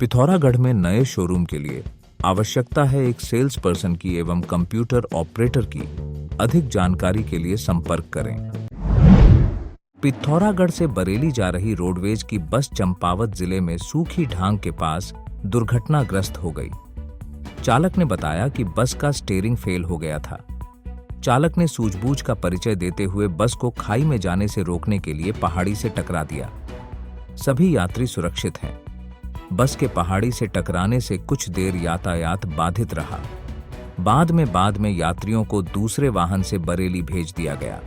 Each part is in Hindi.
पिथौरागढ़ में नए शोरूम के लिए आवश्यकता है एक सेल्स पर्सन की एवं कंप्यूटर ऑपरेटर की। अधिक जानकारी के लिए संपर्क करें। पिथौरागढ़ से बरेली जा रही रोडवेज की बस चंपावत जिले में सूखी ढांग के पास दुर्घटनाग्रस्त हो गई। चालक ने बताया कि बस का स्टीयरिंग फेल हो गया था। चालक ने सूझबूझ का परिचय देते हुए बस को खाई में जाने से रोकने के लिए पहाड़ी से टकरा दिया। सभी यात्री सुरक्षित हैं। बस के पहाड़ी से टकराने से कुछ देर यातायात बाधित रहा। बाद में यात्रियों को दूसरे वाहन से बरेली भेज दिया गया।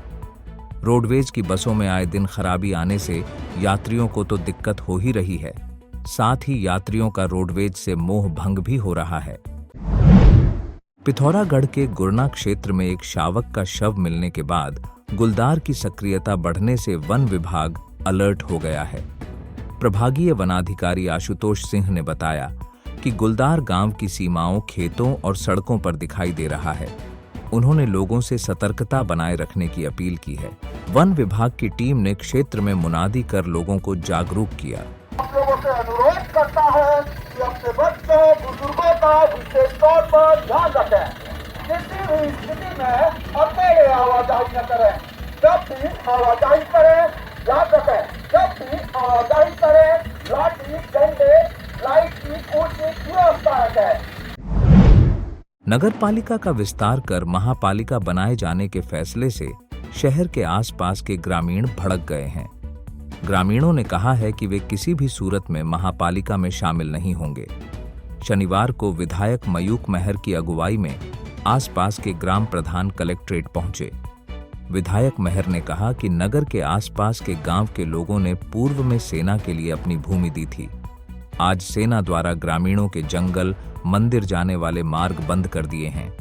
रोडवेज की बसों में आए दिन खराबी आने से यात्रियों को तो दिक्कत हो ही रही है, साथ ही यात्रियों का रोडवेज से मोह भंग भी हो रहा है। पिथौरागढ़ के गुरना क्षेत्र में एक शावक का शव मिलने के बाद गुलदार की सक्रियता बढ़ने से वन विभाग अलर्ट हो गया है। प्रभागीय वनाधिकारी आशुतोष सिंह ने बताया कि गुलदार गांव की सीमाओं खेतों और सड़कों पर दिखाई दे रहा है। उन्होंने लोगों से सतर्कता बनाए रखने की अपील की है। वन विभाग की टीम ने क्षेत्र में मुनादी कर लोगों को जागरूक किया। आप लोगों से अनुरोध करता है कि अपने बच्चों बुजुर्गों का विशेष तौर पर ध्यान रखें। किसी भी स्थिति में अकेले आवाजाही न करें। जब भी आवाजाही करें याद रखें, जब भी आवाजाही करें लाठी डंडे लाइट की ऊंची व्यवस्था रखें। नगर पालिका का विस्तार कर महापालिका बनाए जाने के फैसले से शहर के आसपास के ग्रामीण भड़क गए हैं। ग्रामीणों ने कहा है कि वे किसी भी सूरत में महापालिका में शामिल नहीं होंगे। शनिवार को विधायक मयूक महर की अगुवाई में आसपास के ग्राम प्रधान कलेक्ट्रेट पहुंचे। विधायक महर ने कहा कि नगर के आसपास के गांव के लोगों ने पूर्व में सेना के लिए अपनी भूमि दी थी। आज सेना द्वारा ग्रामीणों के जंगल मंदिर जाने वाले मार्ग बंद कर दिए हैं,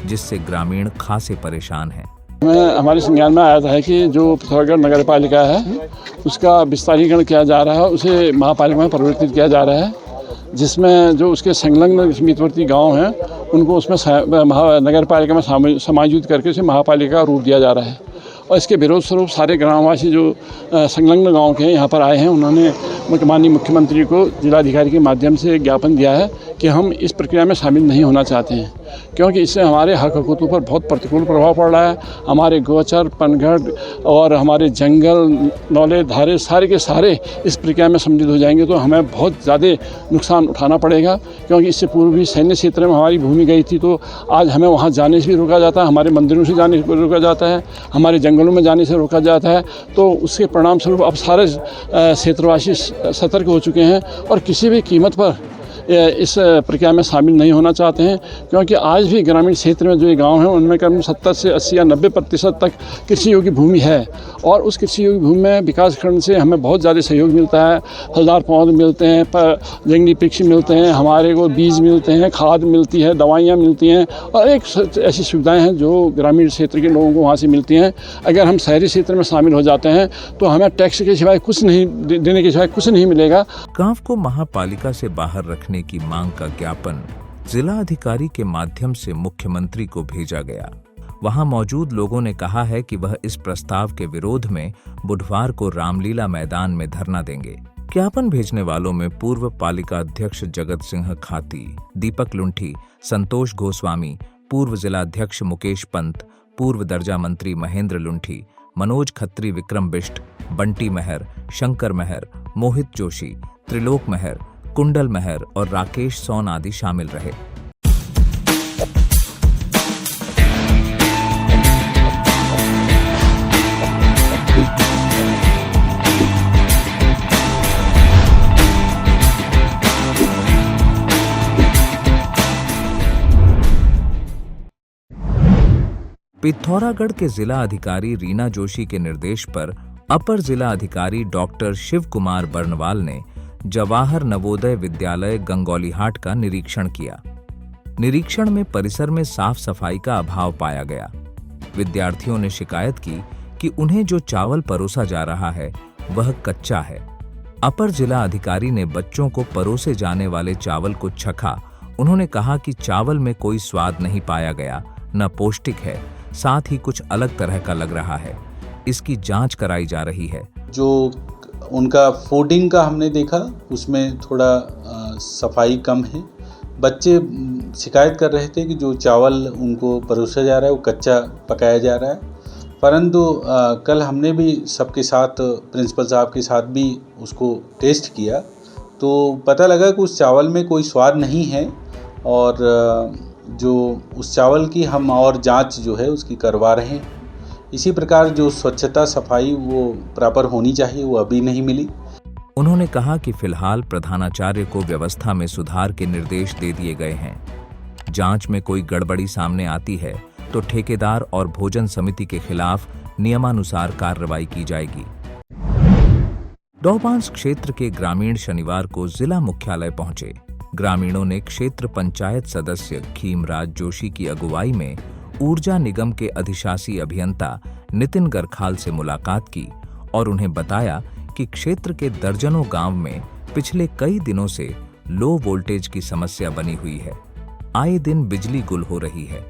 जिससे ग्रामीण खासे परेशान हैं। हमारे संज्ञान में आया था कि जो पिथौरागढ़ नगर पालिका है उसका विस्तारीकरण किया जा रहा है, उसे महापालिका में परिवर्तित किया जा रहा है, जिसमें जो उसके संलग्न समीपवर्ती गांव हैं उनको उसमें नगर पालिका में समायोजित करके उसे महापालिका का रूप दिया जा रहा है। और इसके विरोध स्वरूप सारे ग्रामवासी जो संलग्न गांव के यहाँ पर आए हैं, उन्होंने माननीय मुख्यमंत्री को जिलाधिकारी के माध्यम से ज्ञापन दिया है कि हम इस प्रक्रिया में शामिल नहीं होना चाहते हैं, क्योंकि इससे हमारे हक हकूक़ों पर बहुत प्रतिकूल प्रभाव पड़ रहा है। हमारे गोचर पनघट और हमारे जंगल नौले धारे सारे के सारे इस प्रक्रिया में सम्मिलित हो जाएंगे तो हमें बहुत ज़्यादा नुकसान उठाना पड़ेगा, क्योंकि इससे पूर्व भी सैन्य क्षेत्र में हमारी भूमि गई थी तो आज हमें वहाँ जाने से भी रोका जाता है, हमारे मंदिरों से जाने से रोका जाता है, हमारे जंगलों में जाने से रोका जाता है। तो उसके परिणाम स्वरूप अब सारे क्षेत्रवासी सतर्क हो चुके हैं और किसी भी कीमत पर इस प्रक्रिया में शामिल नहीं होना चाहते हैं, क्योंकि आज भी ग्रामीण क्षेत्र में जो ये गांव हैं उनमें करीब 70 से 80 या 90% तक कृषि योग्य भूमि है और उस कृषि योग्य भूमि में विकासखंड से हमें बहुत ज़्यादा सहयोग मिलता है। फलदार पौधे मिलते हैं, जंगली वृक्ष मिलते हैं, हमारे को बीज मिलते हैं, खाद मिलती है, दवाइयाँ मिलती हैं और एक ऐसी सुविधाएँ हैं जो ग्रामीण क्षेत्र के लोगों को वहाँ से मिलती हैं। अगर हम शहरी क्षेत्र में शामिल हो जाते हैं तो हमें टैक्स के सिवाय कुछ नहीं देने के सिवाय कुछ नहीं मिलेगा। गांव को महापालिका से बाहर रखने की मांग का ज्ञापन जिला अधिकारी के माध्यम से मुख्यमंत्री को भेजा गया। वहां मौजूद लोगों ने कहा है कि वह इस प्रस्ताव के विरोध में बुधवार को रामलीला मैदान में धरना देंगे। ज्ञापन भेजने वालों में पूर्व पालिका अध्यक्ष जगत सिंह खाती, दीपक लुंठी, संतोष गोस्वामी, पूर्व जिला अध्यक्ष मुकेश पंत, पूर्व दर्जा मंत्री महेंद्र लुंठी, मनोज खत्री, विक्रम बिष्ट, बंटी महर, शंकर महर, मोहित जोशी, त्रिलोक महर, कुंडल महर और राकेश सोन आदि शामिल रहे। पिथौरागढ़ के जिला अधिकारी रीना जोशी के निर्देश पर अपर जिला अधिकारी डॉक्टर शिव कुमार बर्नवाल ने जवाहर नवोदय विद्यालय गंगौलीहाट का निरीक्षण किया। निरीक्षण में परिसर में साफ सफाई का अभाव पाया गया। विद्यार्थियों ने शिकायत की कि उन्हें जो चावल परोसा जा रहा है वह कच्चा है। अपर जिला अधिकारी ने बच्चों को परोसे जाने वाले चावल को चखा। उन्होंने कहा कि चावल में कोई स्वाद नहीं पाया गया, न पौष्टिक है, साथ ही कुछ अलग तरह का लग रहा है। इसकी जांच कराई जा रही है। जो उनका फूडिंग का हमने देखा, उसमें थोड़ा सफाई कम है। बच्चे शिकायत कर रहे थे कि जो चावल उनको परोसा जा रहा है वो कच्चा पकाया जा रहा है। परंतु कल हमने भी सबके साथ, प्रिंसिपल साहब के साथ भी उसको टेस्ट किया तो पता लगा कि उस चावल में कोई स्वाद नहीं है और जो उस चावल की हम और जांच जो है उसकी करवा रहे हैं। इसी प्रकार जो स्वच्छता सफाई वो प्रॉपर होनी चाहिए वो अभी नहीं मिली। उन्होंने कहा कि फिलहाल प्रधानाचार्य को व्यवस्था में सुधार के निर्देश दे दिए गए हैं। जांच में कोई गड़बड़ी सामने आती है तो ठेकेदार और भोजन समिति के खिलाफ नियमानुसार कार्रवाई की जाएगी। डौबांस क्षेत्र के ग्रामीण शनिवार को जिला मुख्यालय पहुंचे। ग्रामीणों ने क्षेत्र पंचायत सदस्य खीमराज जोशी की अगुवाई में ऊर्जा निगम के अधिशासी अभियंता नितिन गरखाल से मुलाकात की और उन्हें बताया कि क्षेत्र के दर्जनों गांव में पिछले कई दिनों से लो वोल्टेज की समस्या बनी हुई है। आए दिन बिजली गुल हो रही है।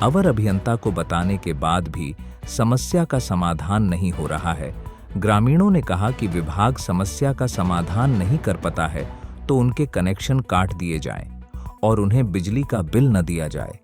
अवर अभियंता को बताने के बाद भी समस्या का समाधान नहीं हो रहा है। ग्रामीणों ने कहा कि विभाग समस्या का समाधान नहीं कर पाता है तो उनके कनेक्शन काट दिए जाएं और उन्हें बिजली का बिल न दिया जाए।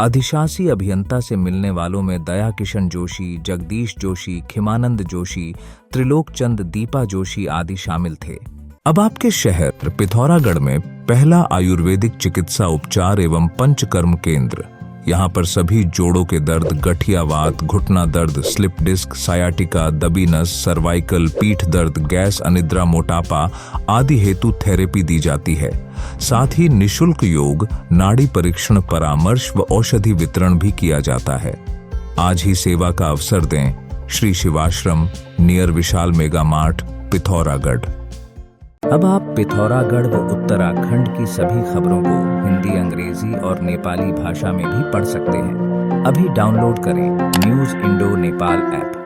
अधिशासी अभियंता से मिलने वालों में दया किशन जोशी, जगदीश जोशी, खिमानंद जोशी, त्रिलोक चंद, दीपा जोशी आदि शामिल थे। अब आपके शहर पिथौरागढ़ में पहला आयुर्वेदिक चिकित्सा उपचार एवं पंचकर्म केंद्र। यहाँ पर सभी जोड़ों के दर्द, गठियावात, घुटना दर्द, स्लिप डिस्क, सायाटिका, दबी नस, सर्वाइकल, पीठ दर्द, गैस, अनिद्रा, मोटापा आदि हेतु थेरेपी दी जाती है। साथ ही निशुल्क योग, नाड़ी परीक्षण, परामर्श व औषधि वितरण भी किया जाता है। आज ही सेवा का अवसर दें। श्री शिवाश्रम, नियर विशाल मेगा मार्ट, पिथौरागढ़। अब आप पिथौरागढ़ व उत्तराखंड की सभी खबरों को हिंदी, अंग्रेजी और नेपाली भाषा में भी पढ़ सकते हैं। अभी डाउनलोड करें न्यूज़ इंडो नेपाल ऐप।